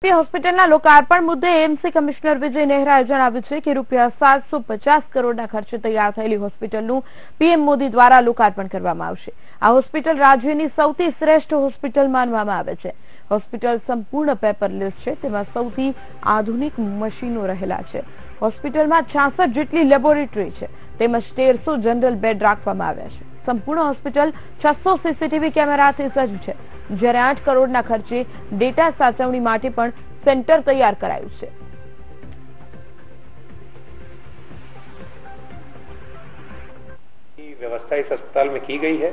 હોસ્પિટલના લોકાર્પણ મુદ્દે એએમસી કમિશનર વિજય નેહરાએ જણાવ્યું છે કે રૂપિયા 750 કરોડના ખર્ચે તૈયાર થયેલી હોસ્પિટલનું પીએમ મોદી દ્વારા લોકાર્પણ કરવામાં આવશે। આ હોસ્પિટલ રાજ્યની સૌથી શ્રેષ્ઠ હોસ્પિટલ માનવામાં આવે છે। હોસ્પિટલ સંપૂર્ણ પેપરલેસ છે, તેમાં સૌથી આધુનિક મશીનો રહેલા છે। હોસ્પિટલમાં 66 જેટલી લેબોરેટરી છે, તેમજ 1300 જનરલ બેડ રાખવામાં આવ્યા છે। સંપૂર્ણ હોસ્પિટલ 600 સીસીટીવી કેમેરાથી સજ્જ છે, જ્યારે 8 કરોડના ખર્ચે ડેટા સાચવણી માટે પણ सेंटर तैयार करायु है। व्यवस्था इस अस्पताल में की गई है।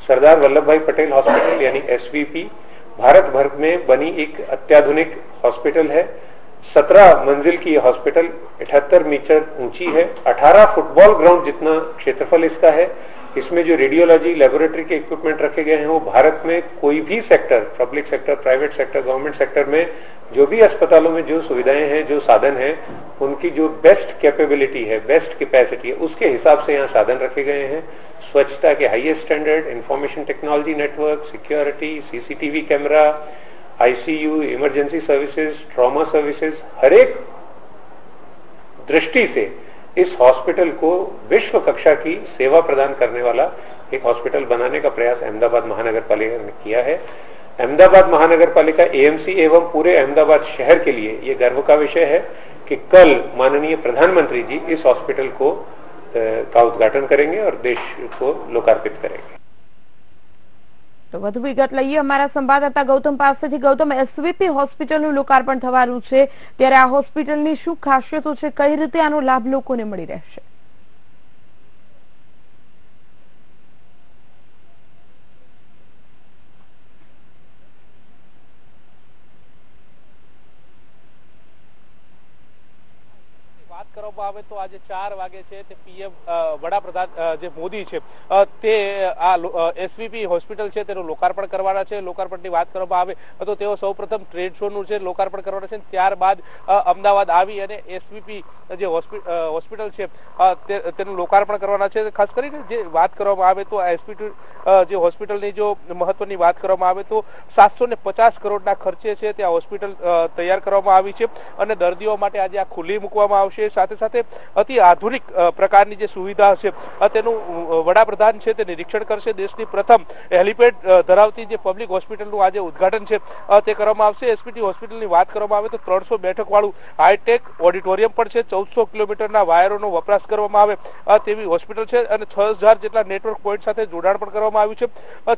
सरदार वल्लभ भाई पटेल हॉस्पिटल यानी एसवीपी भारत भर में बनी एक अत्याधुनिक हॉस्पिटल है। 17 मंजिल की यह हॉस्पिटल 78 मीटर ऊंची है। 18 फुटबॉल ग्राउंड जितना क्षेत्रफल इसका है। इसमें जो रेडियोलॉजी लेबोरेटरी के इक्विपमेंट रखे गए हैं वो भारत में कोई भी sector, public sector, private sector, government sector में जो भी अस्पतालों में जो सुविधाएं हैं, जो साधन हैं, उनकी जो बेस्ट कैपेबिलिटी है, बेस्ट कैपेसिटी है, उसके हिसाब से यहाँ साधन रखे गए हैं। स्वच्छता के highest standard, information technology network, security, CCTV camera, ICU, emergency services, trauma services, हर एक दृष्टि से इस हॉस्पिटल को विश्व कक्षा की सेवा प्रदान करने वाला एक हॉस्पिटल बनाने का प्रयास अहमदाबाद महानगर पालिका ने किया है। अहमदाबाद महानगर पालिका एएमसी एवं पूरे अहमदाबाद शहर के लिए ये गर्व का विषय है कि कल माननीय प्रधानमंत्री जी इस हॉस्पिटल को का उद्घाटन करेंगे और देश को लोकार्पित करेंगे। तो વધુ વિગત લઈએ અમારા સંવાદદાતા ગૌતમ પાસેથી। ગૌતમ, એસવીપી હોસ્પિટલનું લોકાર્પણ થવાનું છે, ત્યારે આ હોસ્પિટલની શું ખાસિયતો છે, કઈ રીતે આનો લાભ લોકોને મળી રહેશે? बात કરવામાં આવે તો આજે 4 વાગે છે તે પીએમ વડાપ્રધાન જે મોદી છે તે આ એસવીપી હોસ્પિટલ છે તેનું લોકાર્પણ કરવાના છે। લોકાર્પણની વાત કરવામાં આવે તો તેઓ સૌપ્રથમ ટ્રેડ શોનું છે લોકાર્પણ કરવાના છે, ત્યારબાદ અમદાવાદ આવી અને એસવીપી જે હોસ્પિટલ છે તેનું લોકાર્પણ કરવાના છે। ખાસ કરીને જે વાત કરવામાં આવે તો એસવીપી જે હોસ્પિટલની જો મહત્વની વાત કરવામાં આવે તો 750 કરોડના ખર્ચે છે તે હોસ્પિટલ તૈયાર કરવામાં આવી છે અને દર્દીઓ માટે આજે આ ખુલ્લી મૂકવામાં આવશે। સાથે સાથે અતિ આધુનિક પ્રકારની જે સુવિધા છે તેનું વડાપ્રધાન છે તે નિરીક્ષણ કરશે। દેશની પ્રથમ હેલિપેડ ધરાવતી જે પબ્લિક હોસ્પિટલનું આજે ઉદ્ઘાટન છે તે કરવામાં આવશે। એસપીટી હોસ્પિટલની વાત કરવામાં આવે તો 300 બેઠક વાળું હાઈટેક ઓડિટોરિયમ પણ છે, 1400 કિલોમીટરના વાયરોનો વપરાશ કરવામાં આવે તેવી હોસ્પિટલ છે અને 6000 જેટલા નેટવર્ક પોઈન્ટ સાથે જોડાણ પણ કરવામાં આવ્યું છે।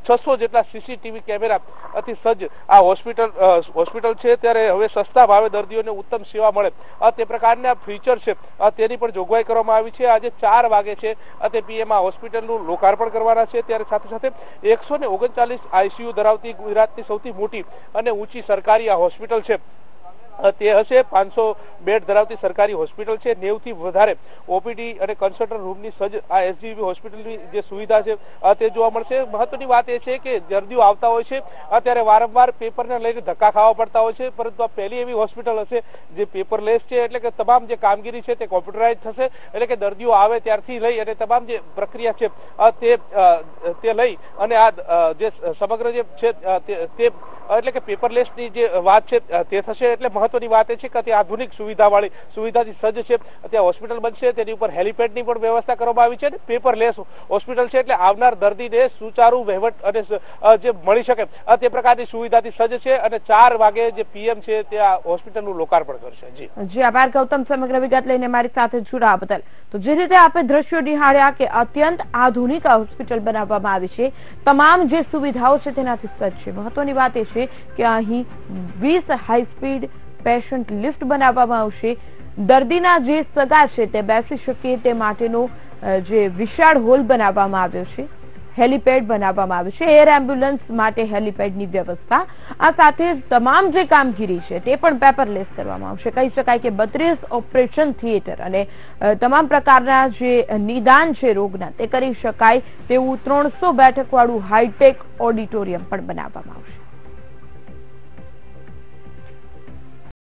600 જેટલા સીસીટીવી કેમેરા અતિ સજ્જ આ હોસ્પિટલ છે, ત્યારે હવે સસ્તા ભાવે દર્દીઓને ઉત્તમ સેવા મળે તે પ્રકારના ફીચર છે તેની પણ જોગવાઈ કરવામાં આવી છે। આજે 4 વાગે છે તે પીએમ આ હોસ્પિટલનું લોકાર્પણ કરવાના છે, ત્યારે સાથે સાથે 139 આઈસીયુ ધરાવતી ગુજરાતની સૌથી મોટી અને ઊંચી સરકારી આ હોસ્પિટલ છે તે હશે। 500 બેડ ધરાવતી સરકારી હોસ્પિટલ છે, 90 થી વધારે ઓપીડી અને કન્સલ્ટન્ટ રૂમની સજ્જ આ એસજીવી હોસ્પિટલની જે સુવિધા છે તે જોવા મળશે। મહત્વની વાત એ છે કે દર્દીઓ આવતા હોય છે ત્યારે વારંવાર પેપરને લઈને ધક્કા ખાવા પડતા હોય છે, પરંતુ આ પહેલી એવી હોસ્પિટલ હશે જે પેપરલેસ છે, એટલે કે તમામ જે કામગીરી છે તે કોમ્પ્યુટરાઇઝ થશે, એટલે કે દર્દીઓ આવે ત્યારથી લઈ અને તમામ જે પ્રક્રિયા છે તે લઈ અને આ જે સમગ્ર જે છે તે એટલે કે પેપરલેસની જે વાત છે તે થશે। એટલે મહત્વની વાત એ છે કે તે આધુનિક સુવિધાથી સજ્જ છે ત્યાં હોસ્પિટલ બનશે, તેની ઉપર હેલિપેડની પણ વ્યવસ્થા કરવામાં આવી છે અને પેપરલેસ હોસ્પિટલ છે, એટલે આવનાર દર્દીને સુચારુ વહીવટ અને જે મળી શકે તે પ્રકારની સુવિધાથી સજ્જ છે અને 4 વાગે જે પીએમ છે તે આ હોસ્પિટલનું લોકાર્પણ કરશે। જી આભાર ગૌતમ, સમગ્ર વિગત લઈને મારી સાથે જોડાવા બદલ। તો જે રીતે આપણે દ્રશ્યો નિહાળ્યા કે અત્યંત આધુનિક હોસ્પિટલ બનાવવામાં આવી છે, તમામ જે સુવિધાઓ છે તેનાથી સજ્જ છે। મહત્વની વાત એ છે કે અહીં 20 હાઈ સ્પીડ પેશન્ટ લિફ્ટ બનાવવામાં આવશે। દર્દીના જે સગા છે તે બેસી શકે તે માટેનો જે વિશાળ હોલ બનાવવામાં આવ્યો છે, હેલિપેડ બનાવવામાં આવ્યું છે, એર એમ્બ્યુલન્સ માટે હેલિપેડની વ્યવસ્થા, આ સાથે તમામ જે કામગીરી છે તે પણ પેપરલેસ કરવામાં આવશે। કહી શકાય કે 32 ઓપરેશન થિયેટર અને તમામ પ્રકારના જે નિદાન છે રોગના તે કરી શકાય તેવું 300 બેઠક વાળું હાઈટેક ઓડિટોરિયમ પણ બનાવવામાં આવશે।